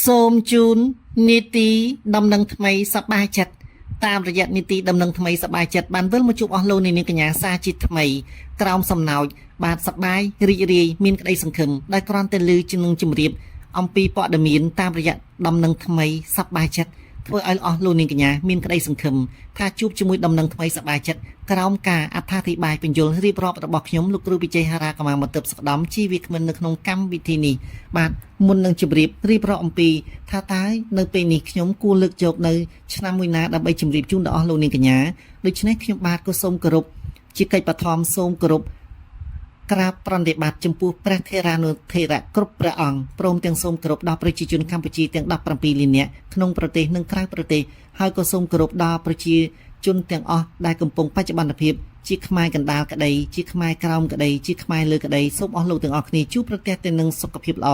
សូមជូននីតិដំណឹងថ្មីសប្បាយចិត្តតាមរយៈនីតិដំណឹងថ្មីសប្បាយចិត្តបានវិលមកជួបអស់លោកនាងកញ្ញាសាជាថ្មីក្រោមសំណោចបាទសប្បាយរីករាយមានក្តីសង្ឃឹមដែលគ្រាន់តែលើជានឹងជំរាបអំពីព័ត៌មានតាមរយៈដំណឹងថ្មីសប្បាយចិត្តធ្វើឲ្យអស់លោកនាងកញ្ញាមានក្តីសង្ឃឹមថាជួបជាមួយដំណឹងថ្មីសប្បាយចិត្តក្រោមការអត្ថាធិប្បាយបញ្យលរៀបរាប់របស់ខ្ញុំលោកគ្រូវិជ័យហារាកម្មាមកទិបសក្តំជីវគ្មិននៅក្នុងកម្មវិធីនេះបាទមុននឹងជម្រាបរៀបរាប់អំពីថាតើនៅពេលនេះខ្ញុំគួរលើកយកនៅឆ្នាំមួយណាដើម្បីជម្រាបជូនដល់អស់លោកនាងកញ្ញាដូច្នេះខ្ញុំបាទក៏សូមគោរពជាកិច្ចបឋមសូមគោរពក្រាបប្រណិប័តចំពោះព្រះថេរានុថេរៈគ្រប់ព្រះអង្គព្រមទាំងសូមគោរពដល់ប្រជាជនកម្ពុជាទាំង17លាននាក់ក្នុងប្រទេសនិងក្រៅប្រទេសហើយក៏សូមគោរពដល់ប្រជាជនទាំងអស់ដែលកំពុងបច្ចុប្បន្នភាពជាខ្មែរកណ្ដាលក្តីជាខ្មែរក្រោមក្តីជាខ្មែរលើក្តីសូមអស់លោកទាំងអស់គ្នាជួបប្រទះទៅនឹងសុខភាពល្អ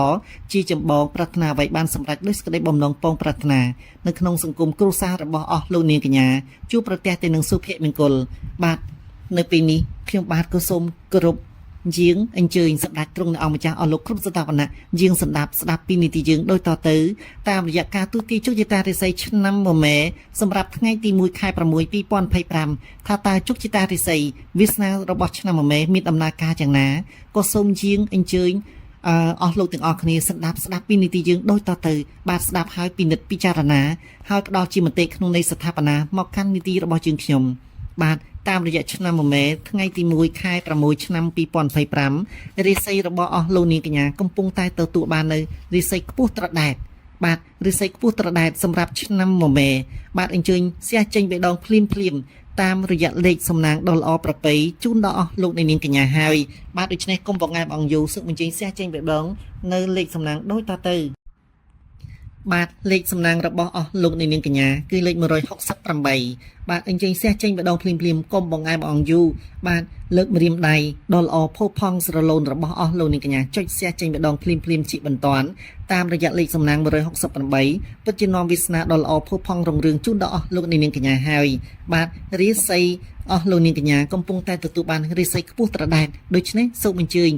ជាចម្បងប្រាថ្នាអ្វីបានសម្រេចដោយសេចក្តីបំណងពងប្រាថ្នានៅក្នុងសង្គមគ្រួសាររបស់អស់លោកនាងកញ្ញាជួបប្រទះទៅនឹងសុភមង្គលបាទនៅពេលនេះខ្ញុំបាទក៏សូមគោរពជាងអញ្ជើញសម្ដេចទ្រង់នៅអង្គម្ចាស់អស់លោកគ្រប់ស្ថាបណៈជាងស្ដាប់ពីនីតិយើងដូចតទៅតាមរយៈការទូទាយជោគជតារិស័យឆ្នាំមមែសម្រាប់ថ្ងៃទី1ខែ6 2025ថាតើជោគជតារិស័យវាសនារបស់ឆ្នាំមមែមានដំណើរការយ៉ាងណាក៏សូមជាងអញ្ជើញអស់លោកទាំងអស់គ្នាស្ដាប់ពីនីតិយើងដូចតទៅបាទស្ដាប់ហើយពិនិត្យពិចារណាហើយផ្ដល់ជាមតិក្នុងនៃស្ថាបនាមកកាន់នីតិរបស់យើងខ្ញុំបាទតាមរយៈឆ្នាំមមែថ្ងៃទី1ខែ6ឆ្នាំ2025រិស័យរបស់អស់លោកនាងកញ្ញាកំពុងតែទទួលបាននៅរិស័យខ្ពស់ត្រដែតបាទរិស័យខ្ពស់ត្រដែតសម្រាប់ឆ្នាំមមែបាទអញ្ជើញសះចេញបេដងភ្លាមតាមរយៈលេខសំណាងដ៏ល្អប្រពៃជូនដល់អស់លោកនាងកញ្ញាហើយបាទដូច្នេះគុំបងងែបអង្គយូសឹកបញ្ចេញសះចេញបេដងនៅលេខសំណាងដូចតទៅបាទលេខសំណាងរបស់អស់លោកនាងកញ្ញាគឺលេខ168បាទអញ្ចឹងសះចេញម្ដងភ្លាមគុំបងឯងបងអង្គយូបាទលើកម្រាមដៃដល់ល្អផុសផង់ស្រឡូនរបស់អស់លោកនាងកញ្ញាចុចសះចេញម្ដងភ្លាមជាបន្តតាមរយៈលេខសំណាង168ពិតជានាំវាសនាដល់ល្អផុសផង់រុងរឿងជូនដល់អស់លោកនាងកញ្ញាហើយបាទរាសីអស់លោកនាងកញ្ញាកំពុងតែទទួលបានរាសីខ្ពស់ត្រដែតដូច្នេះសូមអញ្ជើញ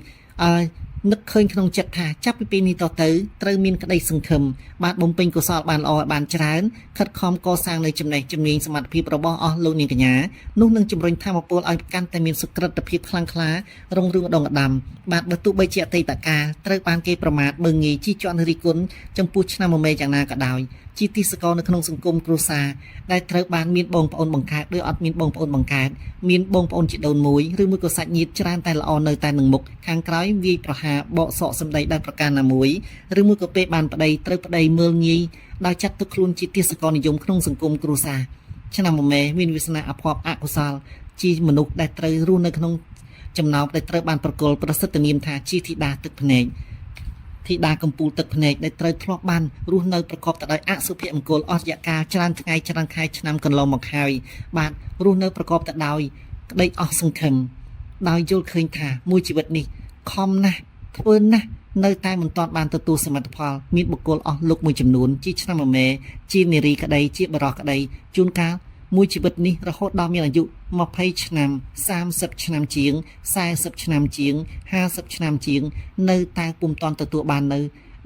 នឹកឃើញក្នុងចិត្តថាចាប់ពីពេលនេះតទៅត្រូវមានក្តីសង្ឃឹមបាទបំពេញកុសលបានល្អឲ្យបានច្រើនខិតខំកសាងនៅចំណេះជំនាញសមត្ថភាពរបស់អស់លោកនាងកញ្ញានោះនឹងជំរុញធម៌ពលឲ្យកាន់តែមានសុក្រិតភាពខ្លាំងក្លារុងរឿងដងដដាំបាទបើទោះបីជាអតីតកាលត្រូវបានគេប្រមាថមើងងាយជីជាន់រិះគន់ចំពោះឆ្នាំមមែយ៉ាងណាក៏ដោយជាទីសកលនៅក្នុងសង្គមគ្រួសារដែលត្រូវបានមានបងប្អូនបង្កើតឬអត់មានបងប្អូនបង្កើតមានបងប្អូនជីដូនមួយឬមួយក៏សាច់ញាតិច្រើនតែល្អនៅតែនឹងមុខខាងក្រោយវាយប្រហារបកសក់សម្ដីដោយប្រការណាមួយឬមួយក៏ពេលបានប្តីត្រូវប្តីមើលងាយដោយចាត់ទុកខ្លួនជាទីសកលនិយមក្នុងសង្គមគ្រួសារឆ្នាំមមែមានវាសនាអភ័ព្វអកុសលជាមនុស្សដែលត្រូវរស់នៅក្នុងចំណោមដែលត្រូវបានប្រគល់ប្រសិទ្ធនាមថាជាធីតាទឹកភ្នែកធីតាកំពូលទឹកភ្នែកដែលត្រូវធ្លាប់បានរស់នៅប្រកបទៅដោយអសុភមង្គលអស់រយៈកាលច្រើនថ្ងៃច្រើនខែឆ្នាំកន្លងមកហើយបាទរស់នៅប្រកបទៅដោយក្តីអស់សង្ឃឹមដោយយល់ឃើញថាមួយជីវិតនេះខំណាស់ធ្វើណាស់នៅតែមិនទាន់បានទទួលសមិទ្ធផលមានបុគ្គលអស់លោកមួយចំនួនជាឆ្នាំមមែជានារីក្តីជាបរិសុទ្ធក្តីជួនកាលមួយជីវិតនេះរហូតដល់មានអាយុ20ឆ្នាំ30ឆ្នាំជាង40ឆ្នាំជាង50ឆ្នាំជាងនៅតែពុំទាន់ទទួលបាននៅ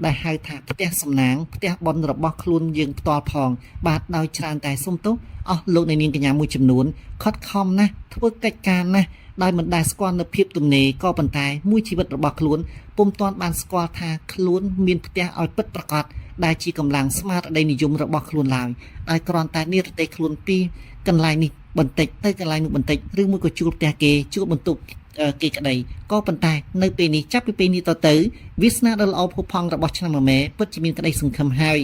ដែលហៅថាផ្ទះសំណាងផ្ទះបុណ្យរបស់ខ្លួនយើងផ្ទាល់ផងបាទដោយច្រើនតែសុំទោសអស់លោកនាងកញ្ញាមួយចំនួនខិតខំណាស់ធ្វើកិច្ចការណាស់ដោយមិនដែលស្គាល់នៅភាពទំនេរក៏ប៉ុន្តែមួយជីវិតរបស់ខ្លួនពុំទាន់បានស្គាល់ថាខ្លួនមានផ្ទះឲ្យពិតប្រាកដដែលជាកម្លាំងស្មារតីនិយមរបស់ខ្លួនឡើយដោយគ្រាន់តែនិរទេសខ្លួនពីកន្លែងនេះបន្តិចទៅកន្លែងនោះបន្តិចឬមួយក៏ជួលផ្ទះគេជួលបន្ទប់គេក្តីក៏ប៉ុន្តែនៅពេលនេះចាប់ពីពេលនេះទៅវាសនាដ៏ល្អផូរផង់របស់ឆ្នាំមមែពិតជាមានក្តីសង្ឃឹមហើយ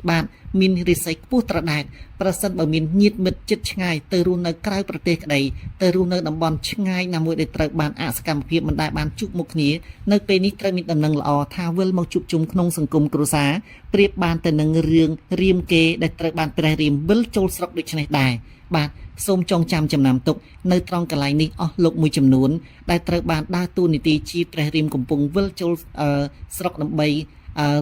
បាទមានរិស័យខ្ពស់ត្រដែតប្រសិនបើមានញាតិមិត្តជិតឆ្ងាយទៅរស់នៅក្រៅប្រទេសក្តីទៅរស់នៅតំបន់ឆ្ងាយណាមួយដែលត្រូវបានអសកម្មភាពមិនដែលបានជួបមុខគ្នានៅពេលនេះត្រូវមានដំណឹងល្អថាវិលមកជួបជុំក្នុងសង្គមគ្រួសារប្រៀបបានទៅនឹងរឿងរៀមគេដែលត្រូវបានព្រះរាមវិលចូលស្រុកដូចនេះដែរបាទសូមចងចាំចំណាំទុកនៅត្រង់កន្លែងនេះអស់លោកមួយចំនួនដែលត្រូវបានដើរតួនាទីជាព្រះរាមកំពុងវិលចូលស្រុកដើម្បី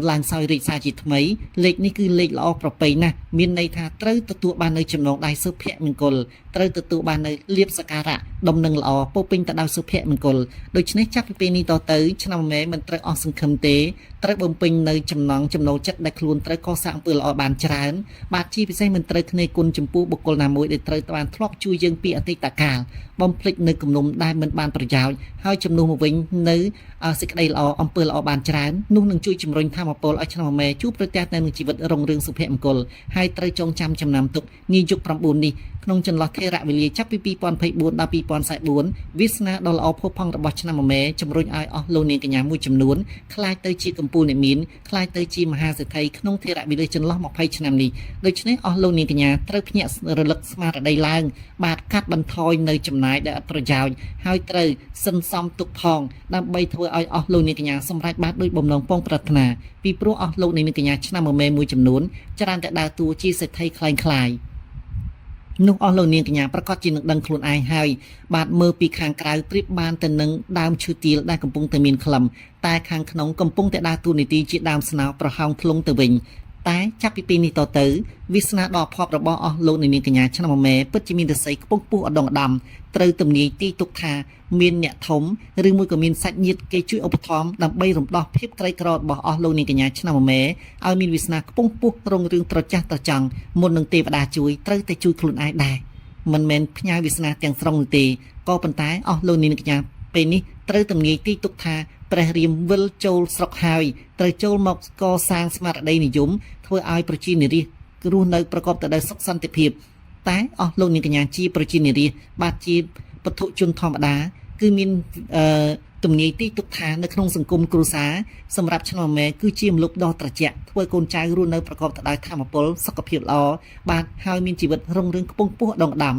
ឡើងសោយរាជសារជាថ្មីលេខនេះគឺលេខល្អប្រពៃណាស់មានន័យថាត្រូវទទួលបាននៅចំណងដៃសុភមង្គលត្រូវទទួលបាននៅលៀបសក្ការៈដំណឹងល្អពោពេញទៅដោយសុភមង្គលដូច្នេះចាប់ពីពេលនេះតទៅឆ្នាំមមែមិនត្រូវអស់សង្ឃឹមទេ ត្រូវបំពេញនៅចំណងចំណូលចិត្តដែលខ្លួនត្រូវកសាងអំពើល្អបានច្រើនបាទជាពិសេសមិនត្រូវគ្នាគុណចំពោះបុគ្គលណាមួយដែលត្រូវបានធ្លាប់ជួយយើងពីអតីតកាលបំភ្លេចនៅគំនុំដែលមិនបានប្រយោជន៍ហើយជំនួសមកវិញនៅសេចក្តីល្អអំពើល្អបានច្រើននោះនឹងជួយជំរុញធម៌ពលឲ្យឆ្នាំម៉ែជួបប្រទះតែនឹងជីវិតរុងរឿងសុភមង្គលហើយត្រូវចងចាំចំណាំទុកនាយុគ9នេះក្នុងចន្លោះថេរវេលាចាប់ពី2024ដល់2044វាសនាដ៏ល្អផុសផង់របស់ឆ្នាំម៉ែជំរុញឲ្យអស់លោកនាងកញ្ញាមួយចំនួនខ្លាចទៅជាកម្ពូលអ្នកមានខ្លាចទៅជាមហាសេដ្ឋីក្នុងថេរវេលាចន្លោះ20ឆ្នាំនេះដូច្នេះអស់លោកនាងកញ្ញាត្រូវភ្ញាក់រលឹកស្មារតីឡើងបាទកាត់បន្ថយនៅចំណាយដែលអត់ប្រយោជន៍ហើយត្រូវសន្សំទុកផងដើម្បីធ្វើឲ្យអស់លោកនាងកញ្ញាសម្រេចបានដោយបំណងពងប្រាថ្នាពីព្រោះអស់លោកនាងកញ្ញាឆ្នាំម៉ែមួយចំនួនច្រើនតែដើរតួជាសេដ្ឋីคล้ายនោះអស់លោកនាងកញ្ញាប្រកាសជានឹងដឹងខ្លួនឯងហើយបាទមើលពីខាងក្រៅប្រៀបបានទៅនឹងដើមឈើទាលដែលកំពុងតែមានក្លឹមតែខាងក្នុងកំពុងតែដើរតួនាទីជាដើមស្នោប្រហោងធ្លុងទៅវិញតែចាប់ពីពេលនេះតទៅវាសនាដ៏អភ័ព្វរបស់អស់លោកនាងកញ្ញាឆ្នាំម៉ែពិតជាមានរស័យខ្ពង់ខ្ពស់ឧត្តមឧត្តមត្រូវទំនាយទីទុកថាមានអ្នកធំឬមួយក៏មានសាច់ញាតិគេជួយឧបត្ថម្ភដើម្បីរំដោះភាពក្រីក្ររបស់អស់លោកនាងកញ្ញាឆ្នាំម៉ែឲ្យមានវាសនាខ្ពង់ខ្ពស់រុងរឿងត្រចះត្រចង់មុននឹងទេវតាជួយត្រូវតែជួយខ្លួនឯងដែរមិនមែនផ្ញើវាសនាទាំងស្រុងនោះទេក៏ប៉ុន្តែអស់លោកនាងកញ្ញាពេលនេះត្រូវទំនាយទីទុកថាព្រះរាមវិលចូលស្រុកហើយត្រូវចូលមកកសាងស្មារតីនិយមធ្វើឲ្យប្រជានារីរស់នៅប្រកបទៅដោយសុខសន្តិភាពតែអស់លោកនាងកញ្ញាជាប្រជានារីបាទជាពុទ្ធជនធម្មតាគឺមានទំនាយទីទុកថានៅក្នុងសង្គមគ្រួសារសម្រាប់ឆ្នាំម៉ែគឺជាមលុបដ៏ត្រជាក់ធ្វើកូនចៅរស់នៅប្រកបទៅដោយធម៌ពលសុខភាពល្អបាទហើយមានជីវិតរុងរឿងខ្ពង់ខ្ពស់ដងដាំ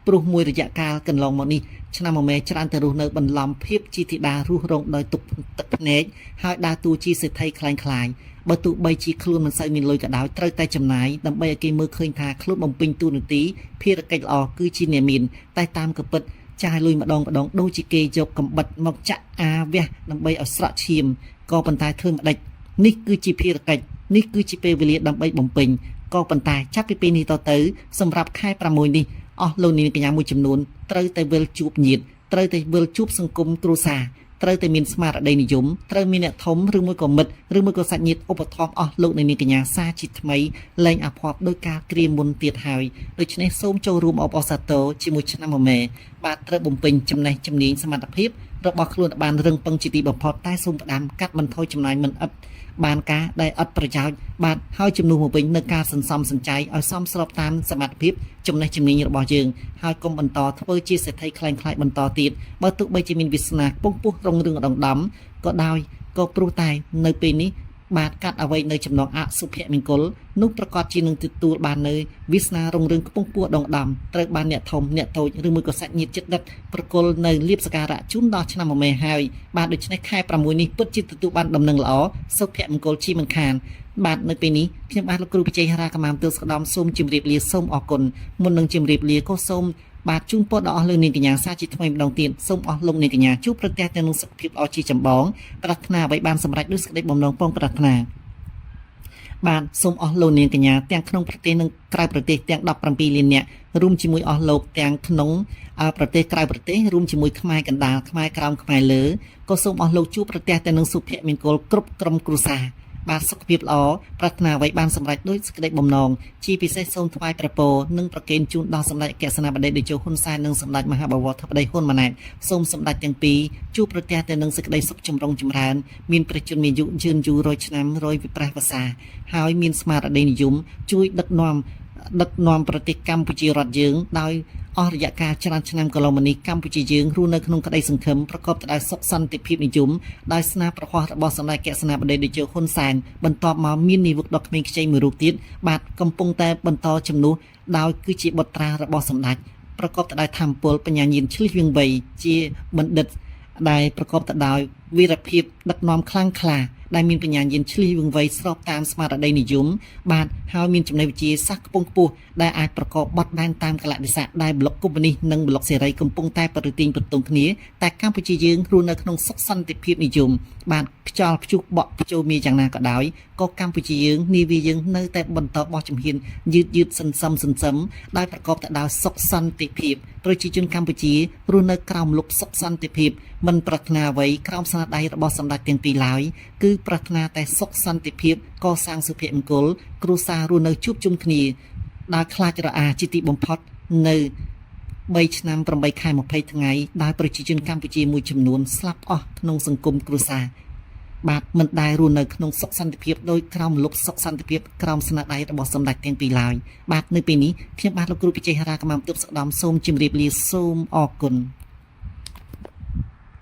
ព្រោះមួយរយៈកាលកន្លងមកនេះឆ្នាំម៉ែច្រើនតែរស់នៅបន្លំភាពជាធីតារស់រងដោយទុកទឹកភ្នែកហើយដើរតួជាសេដ្ឋីคล้ายបើទោះបីជាខ្លួនមិនសូវមានលុយក៏ដោយត្រូវតែចំណាយដើម្បីឲ្យគេមើលឃើញថាខ្លួនបំពេញតួនាទីភារកិច្ចល្អគឺជាអ្នកមានតែតាមក៏ពិតចាយលុយម្ដងដូចជាគេយកកំបិតមកចាក់អាវះដើម្បីឲ្យស្រក់ឈាមក៏ប៉ុន្តែធ្វើមិនដេចនេះគឺជាភារកិច្ចនេះគឺជាពេលវេលាដើម្បីបំពេញក៏ប៉ុន្តែចាប់ពីពេលនេះតទៅសម្រាប់ខែ6នេះអស់លោកនាងកញ្ញាមួយចំនួនត្រូវតែវិលជួបញាតិត្រូវតែវិលជួបសង្គមគ្រួសារត្រូវតែមានស្មារតីនិយមត្រូវមានអ្នកធំឬមួយក៏មិត្តឬមួយក៏សាច់ញាតិឧបត្ថម្ភអស់លោកនាងកញ្ញាសាជាថ្មីលែងអភ័ព្វដោយការក្រៀមមុនទៀតហើយដូច្នេះសូមចូលរួមអបអរសាទរជាមួយឆ្នាំម៉ែបាទត្រូវបំពេញចំណេះជំនាញសមត្ថភាពរបស់ខ្លួនបានរឹងពឹងជាទីបំផុតតែសូមផ្ដាំកាត់បន្ថយចំណាយមិនឥតបានការដែលអត់ប្រយោជន៍បាទហើយជំនួសមកវិញនៅការសន្សំសំចៃឲ្យសមស្របតាមសមត្ថភាពចំណេះជំនាញរបស់យើងហើយកុំបន្តធ្វើជាសេដ្ឋីខ្លាំងៗបន្តទៀតបើទោះបីជាមានវាសនាខ្ពង់ខ្ពស់រុងរឿងដងដំក៏ដោយក៏ព្រោះតែនៅពេលនេះបាទកាត់អ្វីនៅចំណងអសុភមង្គលនោះប្រកាសជានឹងទទួលបាននៅវាសនារុងរឿងខ្ពង់ខ្ពស់ដងដំត្រូវបានអ្នកធំអ្នកតូចឬមួយក៏សាច់ញាតិចិត្តដិតប្រគល់នៅលៀបសការៈជូនដល់ឆ្នាំម៉ែហើយបាទដូច្នេះខែ6នេះពិតជាទទួលបានដំណឹងល្អសុភមង្គលជាមិនខានបាទនៅពេលនេះខ្ញុំបាទលោកគ្រូបច្ចេកហារាកម្មាមទិលស្ដំសូមជម្រាបលាសូមអរគុណមុននឹងជម្រាបលាក៏សូមបាទជូនពរដល់អស់លោកនាងកញ្ញាសាជាថ្មីម្ដងទៀតសូមអស់លោកនាងកញ្ញាជួបប្រទះតែនឹងសុខភាពល្អជាចម្បងប្រាថ្នាអ្វីបានសម្រេចដោយសេចក្តីបំណងពងប្រាថ្នាបាទសូមអស់លោកនាងកញ្ញាទាំងក្នុងប្រទេសនិងក្រៅប្រទេសទាំង17លាននាក់រួមជាមួយអស់លោកទាំងក្នុងប្រទេសក្រៅប្រទេសរួមជាមួយខ្មែរកណ្ដាលខ្មែរក្រោមខ្មែរលើក៏សូមអស់លោកជួបប្រទះតែនឹងសុភមង្គលគ្រប់ក្រុមគ្រួសារបាទសុខភាពល្អប្រាថ្នាអ្វីបានសម្រេចដោយសេចក្តីបំណងជាពិសេសសូមថ្វាយព្រះពរនិងប្រគេនជូនដល់សម្ដេចអគ្គសេនាបតីតេជោហ៊ុនសែននិងសម្ដេចមហាបវរធិបតីហ៊ុនម៉ាណែតសូមសម្ដេចទាំងពីរជួបប្រទះតែនឹងសេចក្តីសុខចម្រុងចម្រើនមានព្រះជន្មាយុយឺនយូរ100ឆ្នាំ100វិប្រះវសាហើយមានស្មារតីនិយមជួយដឹកនាំប្រទេសកម្ពុជារដ្ឋយើងដោយអស់រយៈកាលច្រើនឆ្នាំកន្លងមកនេះកម្ពុជាយើងរស់នៅក្នុងក្តីសង្ឃឹមប្រកបទៅដោយសុខសន្តិភាពនិយមដោយស្នាប្រហោះរបស់សម្ដេចអគ្គសេនាបតីតេជោហ៊ុនសែនបន្ទាប់មកមាននាវិកដ៏ក្មេងខ្ចីមួយរូបទៀតបាទកំពុងតែបន្តជំនួសដោយគឺជាបុត្រារបស់សម្ដេចប្រកបទៅដោយធម៌ពលបញ្ញាញាណឆ្លៀសវៀងវៃជាបណ្ឌិតដែលប្រកបទៅដោយវីរភាពដឹកនាំខ្លាំងក្លាដែលមានបញ្ញាញាណឆ្លៀសវៀងវៃស្របតាមស្មារតីនិយមបាទហើយមានចំណេះវិជ្ជាសាស្ត្រខ្ពង់ខ្ពស់ដែលអាចប្រកបបត់បែនតាមកលៈទេសៈដែលប្លុកកុម្មុយនីសនិងប្លុកសេរីកំពុងតែប្រតិទិញប្រទងគ្នាតែកម្ពុជាយើងរស់នៅក្នុងសុខសន្តិភាពនិយមបាទខ្យល់ព្យុះបក់ព្យូមីយ៉ាងណាក៏ដោយក៏កម្ពុជាយើងនាវាយើងនៅតែបន្តបោះជំហានយឺតសន្សំដោយប្រកបទៅដោយសុខសន្តិភាពប្រជាជនកម្ពុជារស់នៅក្រោមលុបសុខសន្តិភាពមិនប្រាថ្នាអ្វីក្រោមស្នាដៃរបស់សម្ដេចទាំងពីរឡើយគឺ ប្រាថ្នាតែសុខសន្តិភាពកសាងសុភមង្គលគ្រួសាររស់នៅជួបជុំគ្នាដែលខ្លាចរអាជាទីបំផុតនៅ3ឆ្នាំ8ខែ20ថ្ងៃដែលប្រជាជនកម្ពុជាមួយចំនួនស្លាប់អស់ក្នុងសង្គមគ្រួសារបាទមិនដែលរស់នៅក្នុងសុខសន្តិភាពដោយក្រោមលុបសុខសន្តិភាពក្រោមស្នាដៃរបស់សម្ដេចទាំងពីរឡើយបាទនៅពេលនេះខ្ញុំបាទលោកគ្រូពិជ័យហារ៉ាកម្មាបន្ទប់សក្ដំសូមជម្រាបលាសូមអរគុណ